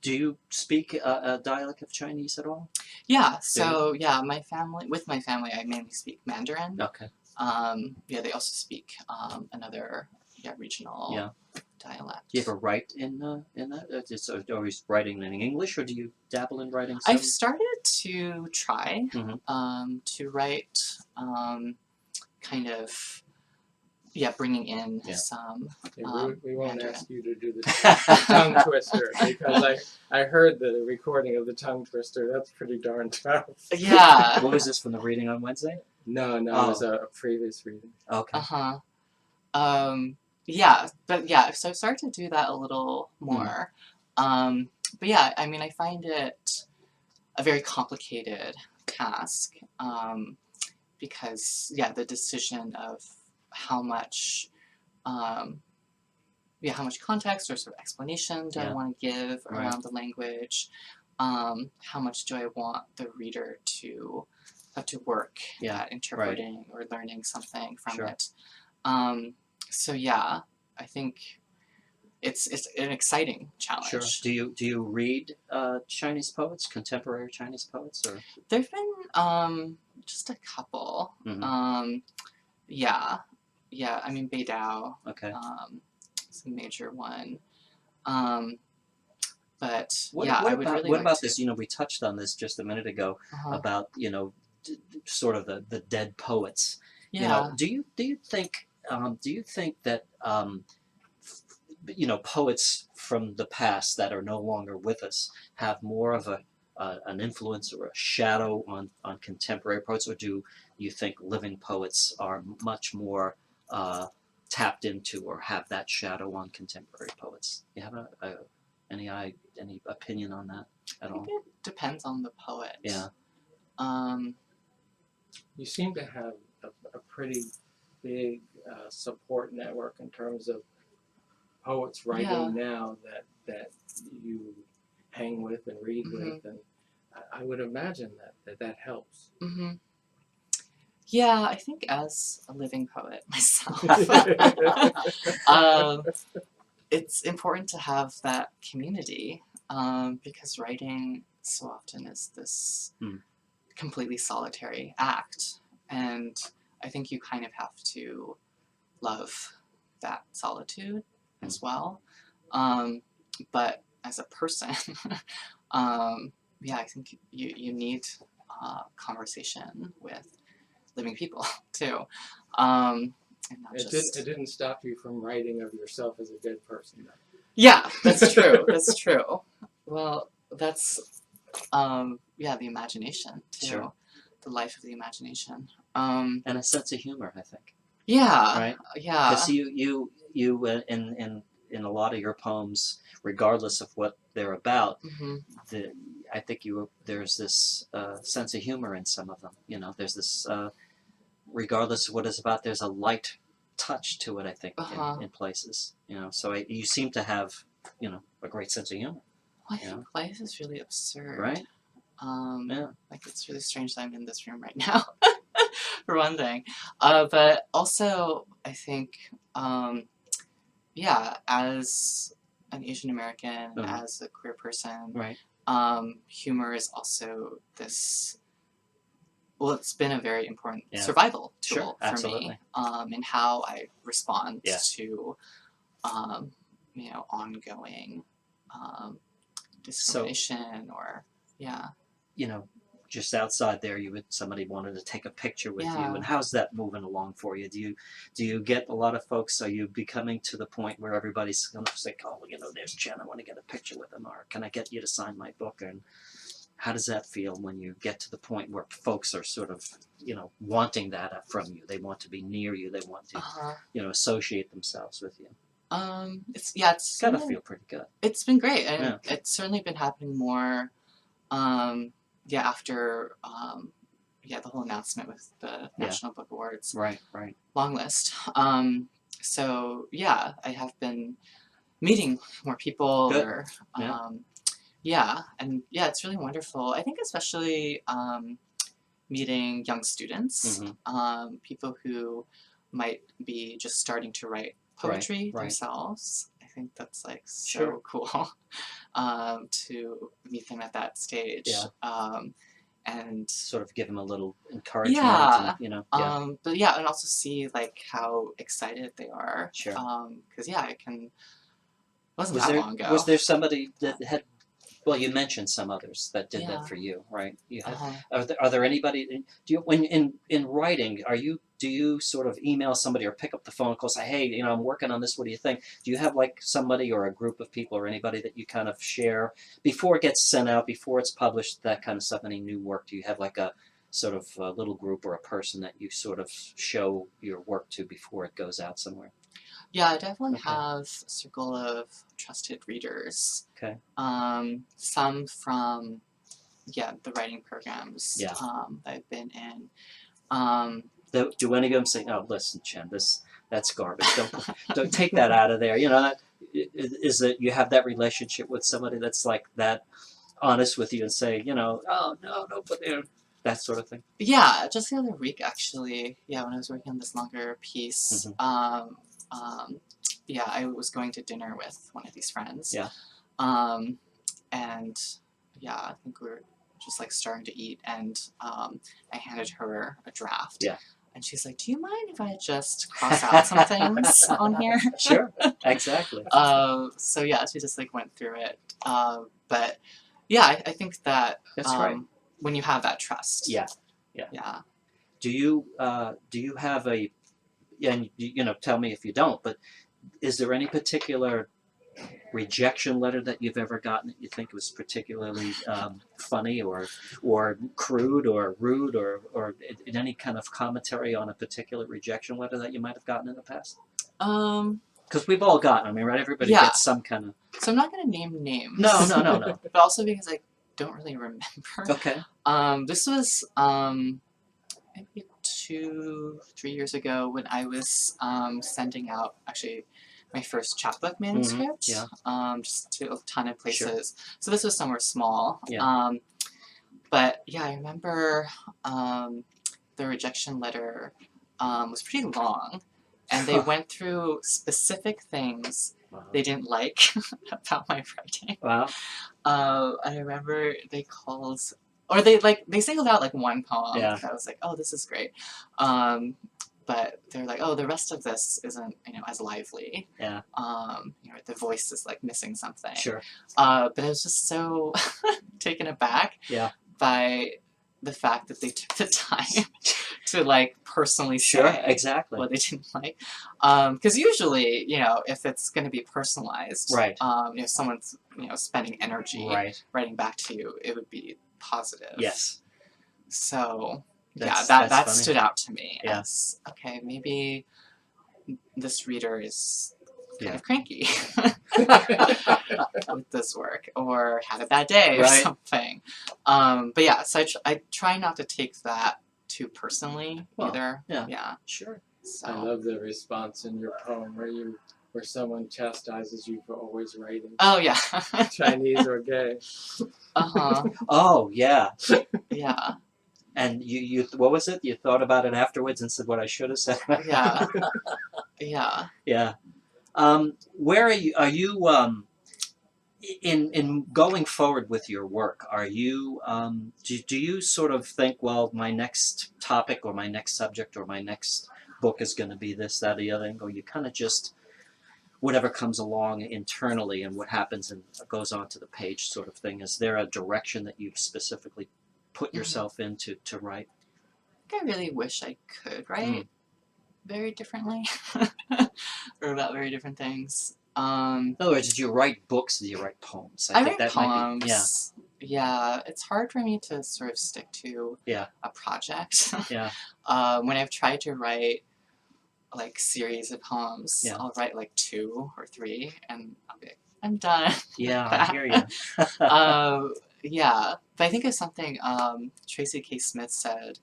Do you speak a dialect of Chinese at all? Yeah, so yeah, with my family, I mainly speak Mandarin. Okay. Yeah, they also speak another regional dialect. Do you ever write in that? Just always writing in English, or do you dabble in writing some? I've started to try to write kind of bringing in some. We won't Mandarin. ask you to do the tongue twister because I heard the recording of the tongue twister. That's pretty darn tough. Yeah. What was this from the reading on Wednesday? No, it was a previous reading. Okay. Yeah, but yeah, so I've started to do that a little more. But yeah, I mean, I find it a very complicated task because the decision of how much how much context or sort of explanation do I want to give around the language, how much do I want the reader to have to work at interpreting or learning something from it. So yeah, I think it's an exciting challenge. Sure. Do you read Chinese poets, contemporary Chinese poets, or? There've been just a couple. Yeah. I mean, Beidao. Okay. Is a major one. But what I would really. What about this? You know, we touched on this just a minute ago about sort of the dead poets. Yeah. You know, do you think that poets from the past that are no longer with us have more of an influence or a shadow on contemporary poets, or do you think living poets are much more tapped into or have that shadow on contemporary poets? You have any opinion on that at all? I think it depends on the poet. Yeah. You seem to have a pretty big support network in terms of poets writing now that you hang with and read with, and I would imagine that helps. Yeah, I think as a living poet myself, it's important to have that community because writing so often is this completely solitary act, and I think you kind of have to love that solitude as well. But as a person, I think you need conversation with living people too. And not it didn't stop you from writing of yourself as a dead person, though. Yeah, that's true. That's true. Well, that's the imagination too. Sure. The life of the imagination. And a sense of humor, I think. Yeah. Right. Yeah. Because you in a lot of your poems, regardless of what they're about, I think there's this sense of humor in some of them. You know, there's this regardless of what it's about, there's a light touch to it. I think in places. You know, so you seem to have a great sense of humor. Well, I think life is really absurd. Right. Like it's really strange that I'm in this room right now, for one thing. But also, I think, as an Asian American, as a queer person, humor is also this. Well, it's been a very important survival tool for me in how I respond to, ongoing discrimination just outside there, somebody wanted to take a picture with you, and how's that moving along for you? Do you get a lot of folks? Are you becoming to the point where everybody's going to say, "Oh, there's Chen, I want to get a picture with him," or "Can I get you to sign my book?" And how does that feel when you get to the point where folks are sort of, wanting that from you? They want to be near you. They want to, associate themselves with you. It's gotta feel pretty good. It's been great, and it's certainly been happening more. After the whole announcement with the National Book Awards. Right. Long list. So I have been meeting more people. Good. It's really wonderful. I think especially meeting young students, people who might be just starting to write poetry themselves. I think that's like so Sure. cool to meet them at that stage. Yeah. And Sort of give them a little encouragement, yeah, and, yeah. but yeah, and also see like how excited they are. Sure. Because yeah, it wasn't Was that there long ago. was there somebody that had? Well, you mentioned some others that did Yeah. that for you, right? You have. Uh-huh. Are there anybody? Do you when in writing? Do you sort of email somebody or pick up the phone and call, say, hey, I'm working on this. What do you think? Do you have like somebody or a group of people or anybody that you kind of share before it gets sent out, before it's published, that kind of stuff? Any new work? Do you have like a sort of a little group or a person that you sort of show your work to before it goes out somewhere? Yeah, I definitely Okay. have a circle of trusted readers. Okay. Some from the writing programs Yeah. that I've been in. Do any of them say, "Oh, listen, Chen, that's garbage. Don't take that out of there." Is that you have that relationship with somebody that's like that, honest with you and say, "Oh no, don't put there," that sort of thing. Yeah, just the other week actually. Yeah, when I was working on this longer piece. Yeah, I was going to dinner with one of these friends. Yeah. And yeah, I think we were just like starting to eat, and I handed her a draft. Yeah. And she's like, "Do you mind if I just cross out some things on here?" Sure, exactly. So yeah, she just like went through it. But yeah, I think that That's right. when you have that trust. Yeah. Do you have a? And tell me if you don't. But is there any particular rejection letter that you've ever gotten that you think was particularly funny or crude or rude or any kind of commentary on a particular rejection letter that you might have gotten in the past? Because we've all gotten. I mean, right? Everybody gets some kind of. So I'm not going to name names. No. But also because I don't really remember. Okay. This was maybe 2-3 years ago when I was sending out actually my first chapbook manuscript, just to a ton of places. Sure. So this was somewhere small. Yeah. But yeah, I remember the rejection letter was pretty long, and they went through specific things they didn't like about my writing. Wow. I remember they called, or they singled out like one poem that I was like, oh, this is great. But they're like, oh, the rest of this isn't, as lively. Yeah. The voice is like missing something. Sure. But I was just so taken aback by the fact that they took the time to like personally say exactly what they didn't like. Because usually, if it's going to be personalized, right? If someone's spending energy writing back to you, it would be positive. Yes. So. That's that funny. stood out to me Yeah. as, okay, maybe this reader is kind of cranky with this work, or had a bad day or something. But yeah, so I try not to take that too personally either. Yeah. Sure. So. I love the response in your poem where someone chastises you for always writing. Oh yeah. Chinese or gay. Oh yeah. Yeah. And you what was it? You thought about it afterwards and said what I should have said. Yeah. Yeah. Yeah. Where are you in going forward with your work? Are you do you sort of think, well, my next topic or my next subject or my next book is going to be this, that, or the other, or you kind of just whatever comes along internally and what happens and goes onto the page sort of thing? Is there a direction that you've specifically put yourself into to write? I really wish I could write very differently or about very different things. In other words, did you write books? Did you write poems? I write poems. Might be, yeah, it's hard for me to sort of stick to a project. When I've tried to write like series of poems, I'll write like 2 or 3 and I'll be like, I'm done. Yeah, I hear you. Yeah, but I think it's something Tracy K. Smith said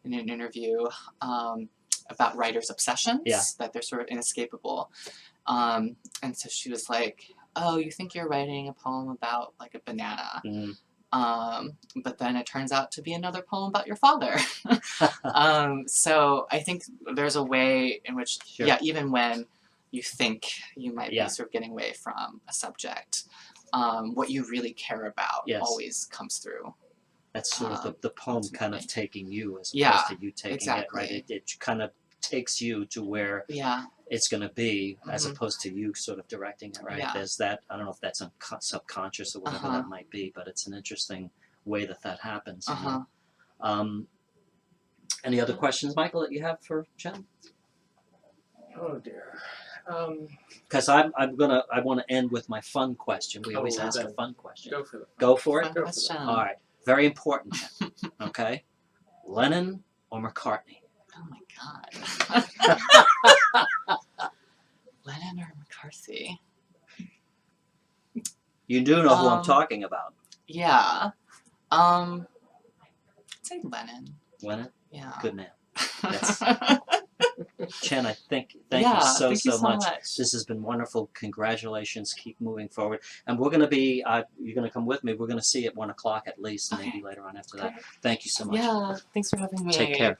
in an interview about writers' obsessions, that they're sort of inescapable. And so she was like, oh, you think you're writing a poem about like a banana, but then it turns out to be another poem about your father. So I think there's a way in which, even when you think you might be sort of getting away from a subject, what you really care about always comes through. That's sort of the poem kind of taking you as opposed to you taking it, right? It kind of takes you to where it's going to be as opposed to you sort of directing it, right? Yeah. There's that, I don't know if that's subconscious or whatever that might be, but it's an interesting way that happens. You know? Any other questions, Michael, that you have for Chen? Oh dear. Because I want to end with my fun question. We always ask a fun question. Go for it. Go for it? Fun question. All right. Very important, Chen. Okay? Lennon or McCartney? Oh my God. Lennon or McCarthy? You do know who I'm talking about. Yeah. I'd say Lennon. Lennon? Yeah. Good man. Chen, thank you so much. This has been wonderful. Congratulations. Keep moving forward. And we're going to be, you're going to come with me. We're going to see at 1 o'clock at least, maybe later on after that. Thank you so much. Yeah, thanks for having me. Take care.